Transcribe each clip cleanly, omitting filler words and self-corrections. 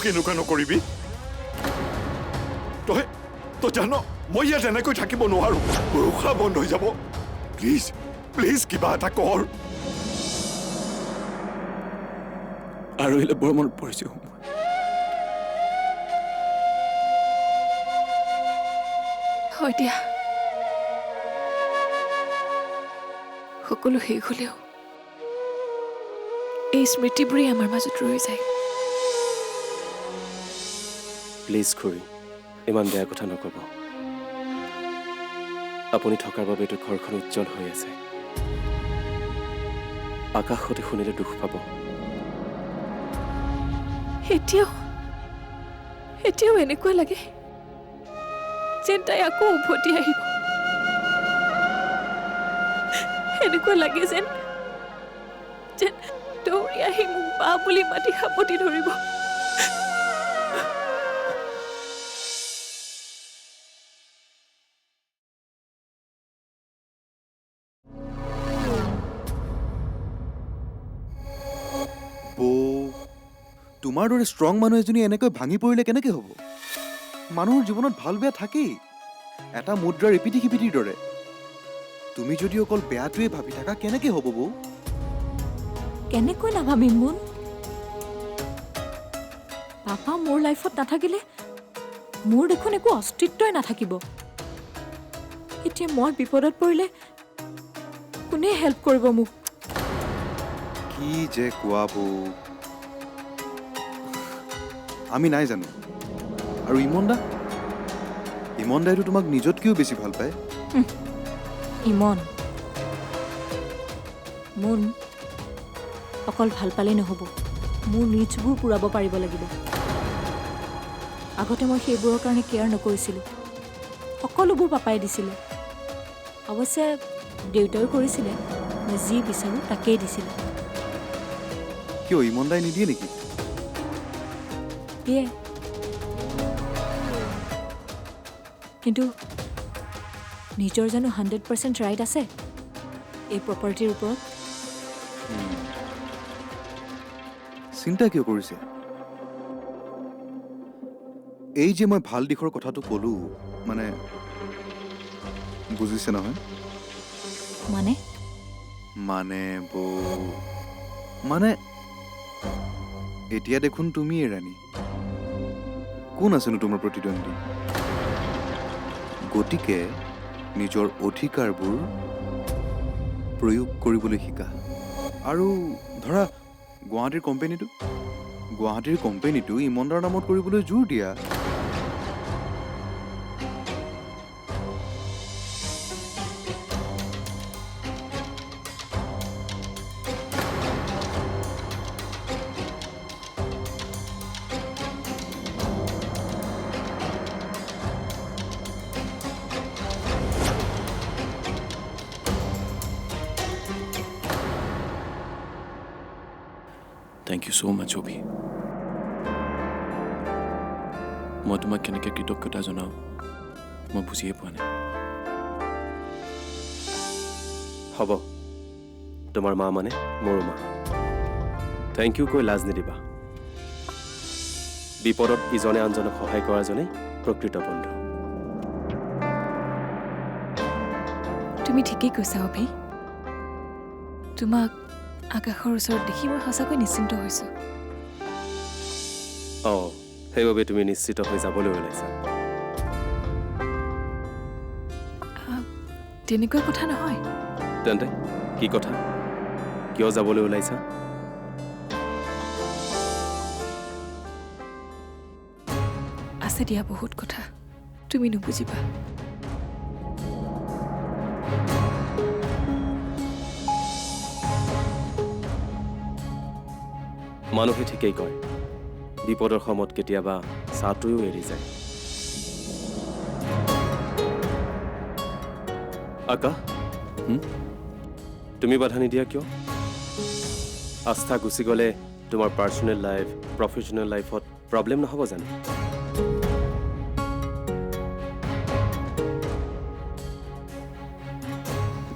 মোক এনেকুৱা নকৰিবি তই জান মই ইয়াত এনেকৈ থাকিব নোৱাৰো উশাহ বন্ধ হৈ যাব প্লিজ প্লিজ কিবা এটা কৰ আৰু এলে বৰ মনত পৰিছে হয় দিয়া সকলো শেষ হলেও এই স্মৃতিবোৰেই আমাৰ মাজত ৰৈ যায় প্লিজ খুৰী ইমান বেয়া কথা নক'ব আপুনি থকাৰ বাবে এইটো ঘৰখন উজ্জ্বল হৈ আছে আকাশতে শুনিলে দুখ পাব এতিয়াও এনেকুৱা লাগে যেন তাই আকৌ উভতি আহিব এনেকুৱা লাগে যেন দৌৰি আহি মোক বা বুলি মাতি সাপতি ধৰিব তোমাৰ দৰে ষ্ট্ৰং মানুহ এজনী এনেকৈ ভাঙি পৰিলে কেনেকৈ হ'ব মানুহৰ জীৱনত ভাল বেয়া থাকেই এটা মুদ্ৰাৰ ইপিঠি সিপিঠিৰ দৰে তুমি যদি অকল বেয়াটোৱে ভাবি থাকা কেনেকৈ হ'ব বৌ কেনেকৈ নাভাবিম মোন পাপা মোৰ লাইফত নাথাকিলে মোৰ দেখোন একো অস্তিত্বই নাথাকিব এতিয়া মই বিপদত পৰিলে কোনে হেল্প কৰিব মোক কি যে কোৱা বৌ আমি নাই জানো আৰু ইমনদাইটো তোমাক নিজতকৈও বেছি ভাল পায় ইমন মোন অকল ভাল পালেই নহ'ব মোৰ নিডছবোৰ পূৰাব পাৰিব লাগিব আগতে মই সেইবোৰৰ কাৰণে কেয়াৰ নকৰিছিলোঁ সকলোবোৰ পাপাই দিছিলে অৱশ্যে দেউতাইও কৰিছিলে মই যি বিচাৰোঁ তাকেই দিছিলে কিয় ইমনদাই নিদিয়ে নেকি দিয়ে কিন্তু নিজৰ জানো 100% ৰাইট আছে এই প্ৰপাৰ্টিৰ ওপৰত চিন্তা কিয় কৰিছে এই যে মই ভাল দিশৰ কথাটো ক'লো মানে বুজিছে নহয় মানে এতিয়া দেখোন তুমি ৰাণী কোন আছেনো তোমাৰ প্ৰতিদ্বন্দ্বী গতিকে নিজৰ অধিকাৰবোৰ প্ৰয়োগ কৰিবলৈ শিকা আৰু ধৰা গুৱাহাটীৰ কোম্পানীটো ইমনদাৰ নামত কৰিবলৈ জোৰ দিয়া Thank you so much, Obi. মই তোমাক কেনেকৈ কৃতজ্ঞতা জনাওঁ মই বুজিয়ে পোৱা নাই হ'ব তোমাৰ মা মানে মোৰো মা থেংক ইউ কৈ লাজ নিদিবা বিপদত ইজনে আনজনক সহায় কৰাজনেই প্ৰকৃত বন্ধু তুমি ঠিকেই কৈছা অভি তোমাক আকাশৰ ওচৰত দেখি মই সঁচাকৈ নিশ্চিন্ত হৈছোঁ সেইবাবে তুমি নিশ্চিত হৈ যাবলৈ ওলাইছা তেনেকুৱা কথা নহয় তেন্তে কি কথা কিয় যাবলৈ ওলাইছা আছে দিয়া বহুত কথা তুমি নুবুজিবা মানুহে ঠিকেই কয় বিপদৰ সময়ত কেতিয়াবা ছাটোৱেও এৰি যায় আকাশ তুমি বাধা নিদিয়া কিয় আস্থা গুচি গ'লে তোমাৰ পাৰ্চনেল লাইফ প্ৰফেশ্যনেল লাইফত প্ৰব্লেম নহ'ব জানো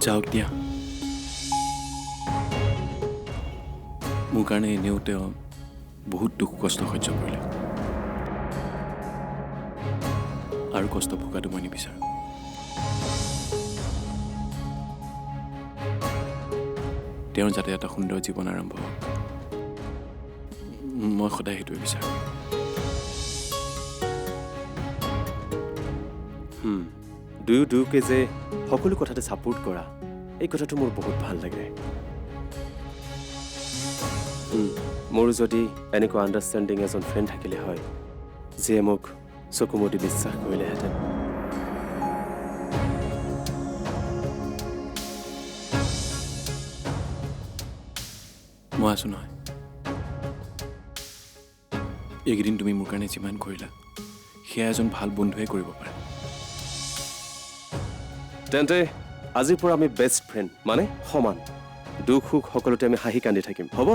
যাওক দিয়া মোৰ কাৰণে এনেও তেওঁ বহুত দুখ কষ্ট সহ্য কৰিলে আৰু কষ্ট ভোগাটো মই নিবিচাৰোঁ। তেওঁৰ যাতে এটা সুন্দৰ জীৱন আৰম্ভ হওক, মই সদায় সেইটোৱে বিচাৰোঁ। দুয়োকে যে সকলো কথাতে ছাপোৰ্ট কৰা, এই কথাটো মোৰ বহুত ভাল লাগে। মোৰ যদি এনেকুৱা আণ্ডাৰষ্টেণ্ডিং এজন ফ্ৰেণ্ড থাকিলে হয়, যিয়ে মোক চকু মুদি বিশ্বাস কৰিলেহেঁতেন। মই আছোঁ নহয়। এইকেইদিন তুমি মোৰ কাৰণে যিমান কৰিলা, সেয়া এজন ভাল বন্ধুৱে কৰিব পাৰে। তেন্তে আজিৰ পৰা আমি বেষ্ট ফ্ৰেণ্ড, মানে সমান। দুখ সুখ সকলোতে আমি হাঁহি কান্দি থাকিম, হ'ব?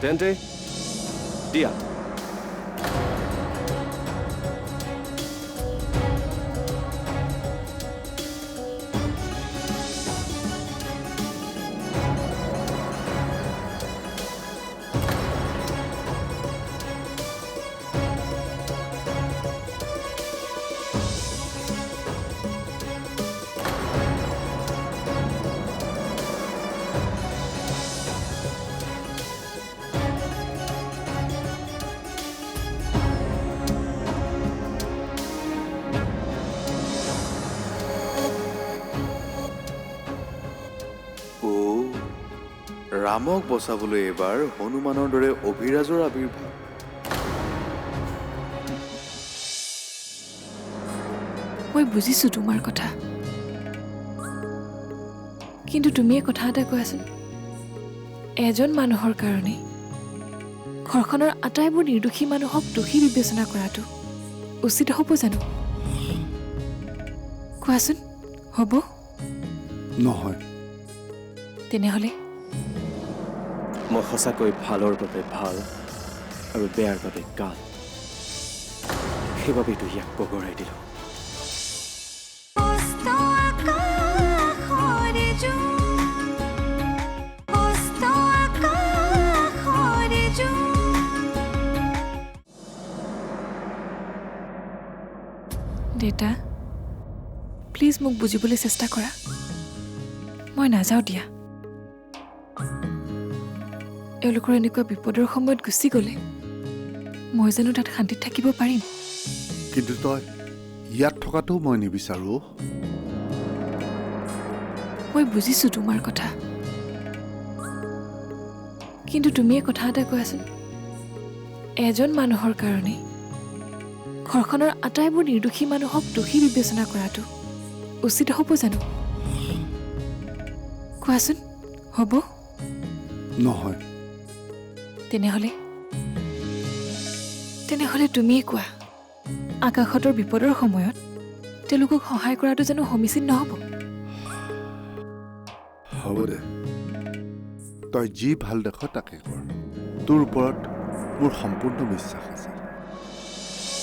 তেন্তে দিয়া। ৰামক বচাবলৈ এইবাৰ হনুমানৰ দৰে অভিৰাজৰ আৱিৰ্ভাৱ। মই বুজিছোঁ তোমাৰ কথা, কিন্তু তুমিয়ে কথা এটা কোৱাচোন, এজন মানুহৰ কাৰণে ঘৰখনৰ আটাইবোৰ নিৰ্দোষী মানুহক দোষী বিবেচনা কৰাটো উচিত হ'ব জানো? কোৱাচোন, হ'ব? নহয়। তেনেহ'লে মই সঁচাকৈ ভালৰ বাবে ভাল আৰু বেয়াৰ বাবে কাল, সেইবাবেতো ইয়াক বগৰাই দিলোঁ। দেউতা, প্লিজ মোক বুজিবলৈ চেষ্টা কৰা। মই নাযাওঁ দিয়া। এওঁলোকৰ এনেকুৱা বিপদৰ সময়ত গুচি গ'লে মই জানো তাত শান্তিত থাকিব পাৰিম? কিন্তু তই ইয়াত থকাটো মই নিবিচাৰোঁ। মই বুজিছোঁ তোমাৰ কথা, কিন্তু তুমিয়ে কথা এটা কোৱাচোন, এজন মানুহৰ কাৰণে ঘৰখনৰ আটাইবোৰ নিৰ্দোষী মানুহক দোষী বিবেচনা কৰাটো উচিত হ'ব জানো? কোৱাচোন, হ'ব? নহয়। তেনেহ'লে তুমিয়ে কোৱা, আকাশতৰ বিপদৰ সময়ত তেওঁলোকক সহায় কৰাটো জানো সমীচীন নহ'ব? হ'ব দে, তই যি ভাল দেখ তাকে কৰ। তোৰ ওপৰত মোৰ সম্পূৰ্ণ বিশ্বাস আছে।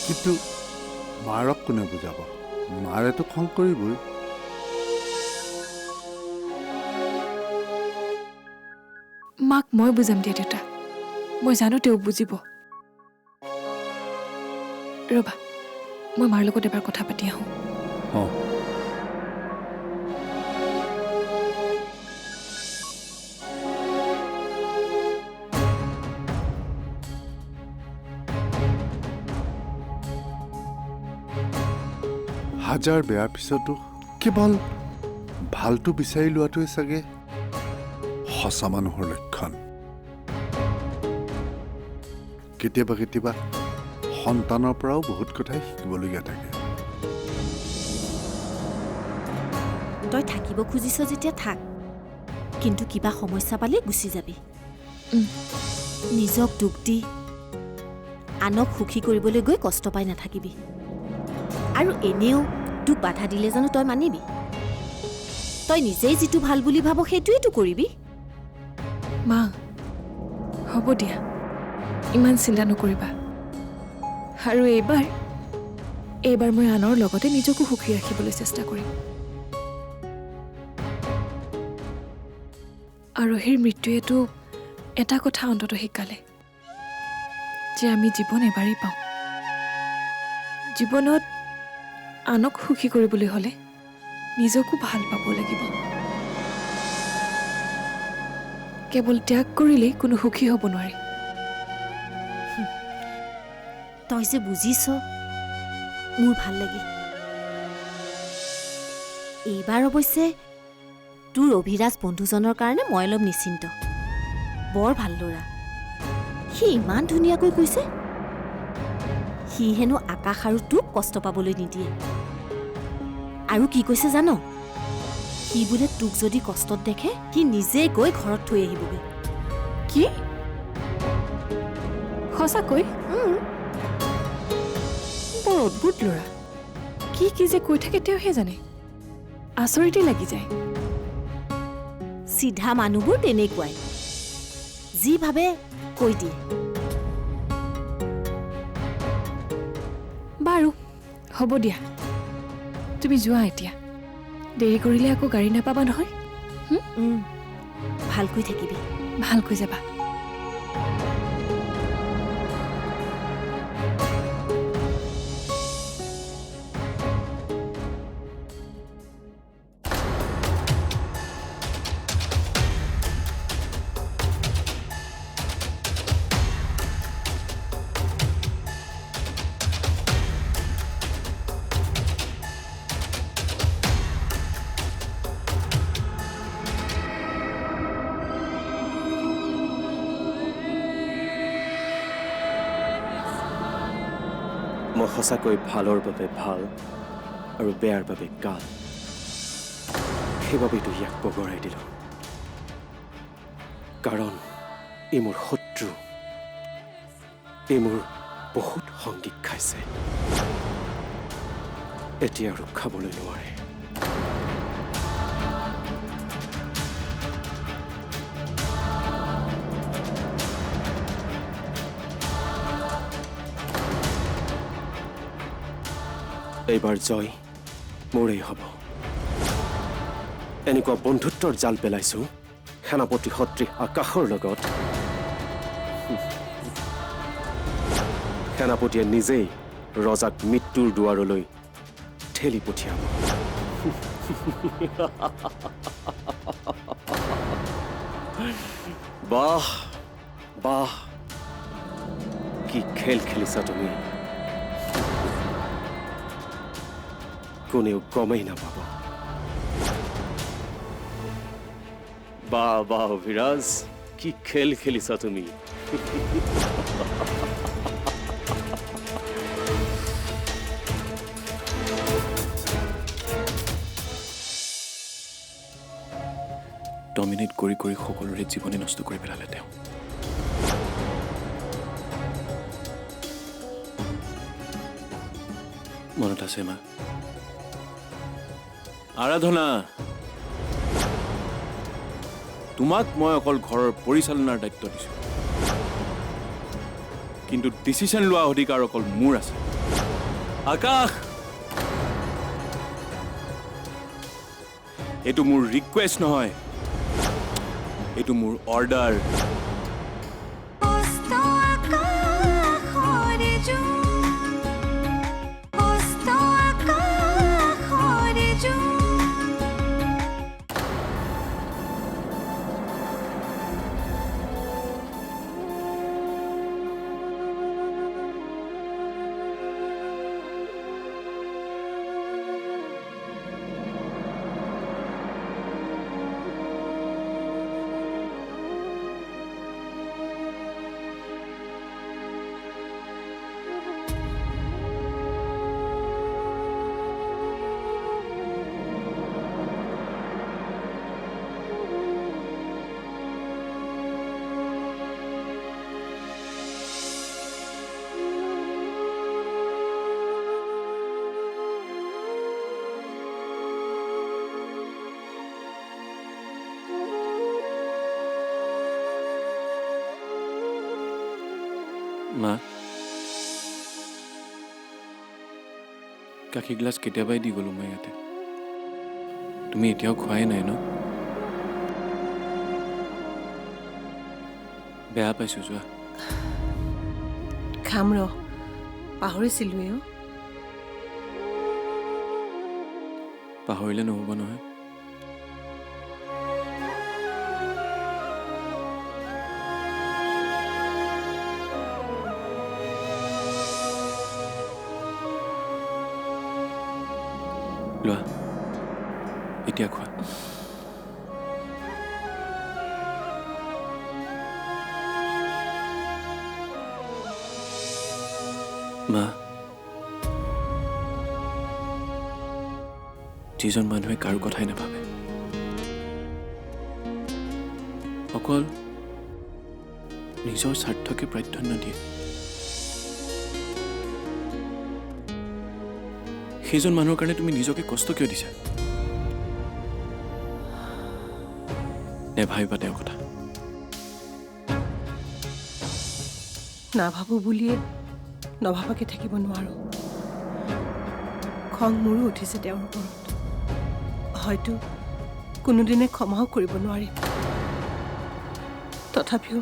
কিন্তু মাৰক কোনে বুজাব? মাৰেতো খং কৰিবই। মাক মই বুজাম দিয়া দেউতা, মই জানো তেওঁ বুজিব। ৰ'বা, মই মাৰ লগত এবাৰ কথা পাতি আহোঁ। হাজাৰ বেয়াৰ পিছতো কেৱল ভালটো বিচাৰি লোৱাটোৱে চাগে সঁচা মানুহৰ লক্ষণ। কেতিয়াবা কেতিয়াবা সন্তানৰ পৰাও বহুত কথাই শিকিবলগীয়া থাকে। তই থাকিব খুজিছ যেতিয়া থাক, কিন্তু কিবা সমস্যা পালে গুচি যাবি। নিজক দুখ দি আনক সুখী কৰিবলৈ গৈ কষ্ট পাই নাথাকিবি। আৰু এনেও তোক বাধা দিলে জানো তই মানিবি? তই নিজেই যিটো ভাল বুলি ভাব সেইটোৱেইতো কৰিবি। মা, হ'ব দিয়া, ইমান চিন্তা নকৰিবা। আৰু এইবাৰ মই আনৰ লগতে নিজকো সুখী ৰাখিবলৈ চেষ্টা কৰিম। আৰোহীৰ মৃত্যুৱেতো এটা কথা অন্তত শিকালে যে আমি জীৱন এবাৰেই পাওঁ, জীৱনত আনক সুখী কৰিবলৈ হ'লে নিজকো ভাল পাব লাগিব। কেৱল ত্যাগ কৰিলেই কোনো সুখী হ'ব নোৱাৰে। তই যে বুজিছ মোৰ ভাল লাগিল। এইবাৰ অৱশ্যে তোৰ অভিৰাজ বন্ধুজনৰ কাৰণে মই অলপ নিশ্চিন্ত। বৰ ভাল ল'ৰা, সি ইমান ধুনীয়াকৈ কৈছে। সি হেনো আকাশ আৰু তোক কষ্ট পাবলৈ নিদিয়ে। আৰু কি কৈছে জান? সি বোলে তোক যদি কষ্টত দেখে সি নিজে গৈ ঘৰত থৈ আহিবগৈ। কি সঁচাকৈ? বৰ অদ্ভুত ল'ৰা। কি কি যে কৈ থাকে তেওঁহে জানে। আচৰিতে লাগি যায়। চিধা মানুহবোৰ তেনেকুৱাই, যি ভাবে কৈ দিয়ে। বাৰু হ'ব দিয়া, তুমি যোৱা এতিয়া। দেৰি কৰিলে আকৌ গাড়ী নাপাবা নহয়। ভালকৈ থাকিবি। ভালকৈ যাবা। মই সঁচাকৈ ভালৰ বাবে ভাল আৰু বেয়াৰ বাবে কাল। সেইবাবেতো ইয়াক বগৰাই দিলোঁ, কাৰণ ই মোৰ শত্ৰু। ই মোৰ বহুত সংগীত খাইছে, এতিয়া আৰু খাবলৈ নোৱাৰে। এইবাৰ জয় মোৰেই হ'ব। এনেকুৱা বন্ধুত্বৰ জাল পেলাইছো সেনাপতি সদৃশ আকাশৰ লগত। সেনাপতিয়ে নিজেই ৰজাক মৃত্যুৰ দুৱাৰলৈ ঠেলি পঠিয়াব। বাহ বাহ, কি খেল খেলিছা তুমি, কোনেও গমেই নাপাব। বাহ বাহ অভিৰাজ, কি খেল খেলিছা তুমি। ডমিনেট কৰি কৰি সকলোৰে জীৱনে নষ্ট কৰি পেলালে তেওঁ। মনত আছে মা? আৰাধনা, তোমাক মই অকল ঘৰৰ পৰিচালনাৰ দায়িত্ব দিছো, কিন্তু ডিচিশ্যন লোৱা অধিকাৰ অকল মোৰ আছে। আকাশ, এইটো মোৰ ৰিকুৱেষ্ট নহয়, এইটো মোৰ অৰ্ডাৰ। মা, গাখীৰ গ্লাছ কেতিয়াবাই দি গ'লো মই ইয়াতে। তুমি এতিয়াও খোৱাই নাই ন? বেয়া পাইছো যোৱা। খাম ৰ, পাহৰিছিলোৱে। পাহৰিলে নহ'ব নহয়। লোৱা, এতিয়া খোৱা। মা, যিজন মানুহে কাৰো কথাই নাভাবে, অকল নিজৰ স্বাৰ্থকে প্ৰাধান্য দিয়ে, সেইজন মানুহৰ কাৰণে তুমি নিজকে কষ্ট কিয় দিছা? নেভাবিবা তেওঁৰ কথা। নাভাবোঁ বুলিয়ে নভাবাকে থাকিব নোৱাৰোঁ। খং মোৰো উঠিছে তেওঁৰ ওপৰত। হয়তো কোনোদিনে ক্ষমাও কৰিব নোৱাৰিম। তথাপিও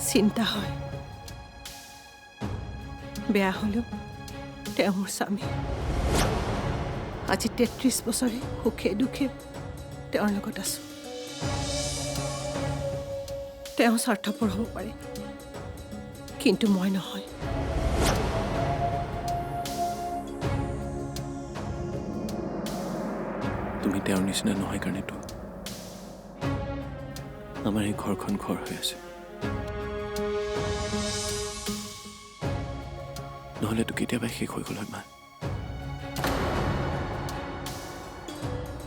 চিন্তা হয়, বেয়া হ'লেও তেওঁ মোৰ স্বামী। আজি ৩৩ বছৰে সুখে দুখে তেওঁৰ লগত আছোঁ। তেওঁ স্বাৰ্থপৰ হ'ব পাৰে, কিন্তু মই নহয়। তুমি তেওঁৰ নিচিনা নহয় কাৰণেতো আমাৰ এই ঘৰখন ঘৰ হৈ আছে। নহ'লেতো কেতিয়াবা শেষ হৈ গ'ল হয় মা।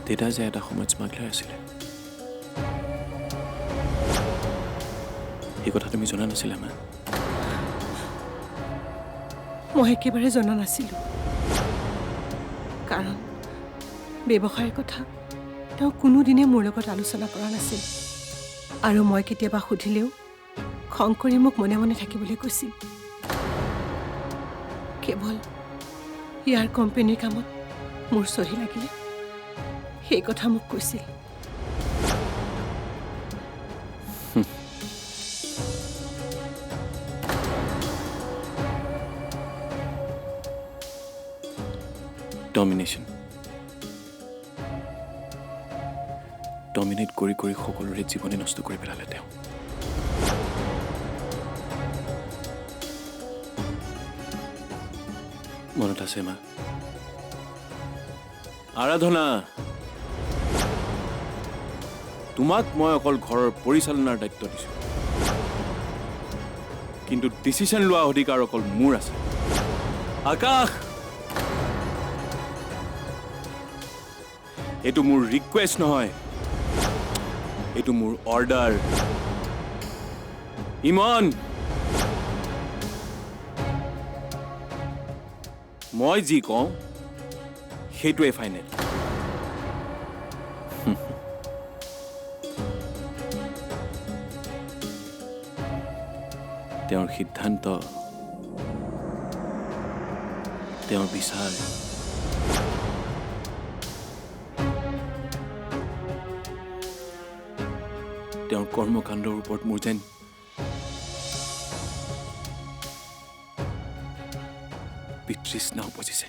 দেউতা যে এটা সময়ত স্মাগলাৰ আছিলে, এই কথা তুমি জনা নাছিলা মা? মই একেবাৰে জনা নাছিলোঁ, কাৰণ ব্যৱসায়ৰ কথা তেওঁ কোনোদিনে মোৰ লগত আলোচনা কৰা নাছিল। আৰু মই কেতিয়াবা সুধিলেও খং কৰি মোক মনে মনে থাকিবলৈ কৈছিল। কেৱল ইয়াৰ কোম্পানীৰ কামত মোৰ চহী লাগিলে সেই কথা মোক কৈছিল। ডমিনেশ্যন, ডমিনেট কৰি কৰি সকলোৰে জীৱনে নষ্ট কৰি পেলালে তেওঁ। মনত আছে মা? আৰাধনা, তোমাক মই অকল ঘৰৰ পৰিচালনাৰ দায়িত্ব দিছোঁ, কিন্তু ডিচিশ্যন লোৱা অধিকাৰ অকল মোৰ আছে। আকাশ, এইটো মোৰ ৰিকুৱেষ্ট নহয়, এইটো মোৰ অৰ্ডাৰ। ইমন, মই যি কওঁ সেইটোৱে ফাইনেল। তেওঁৰ সিদ্ধান্ত, তেওঁৰ বিচাৰ, তেওঁৰ কৰ্মকাণ্ডৰ ওপৰত মোৰ যেন বিতৃষ্ণা উপজিছে।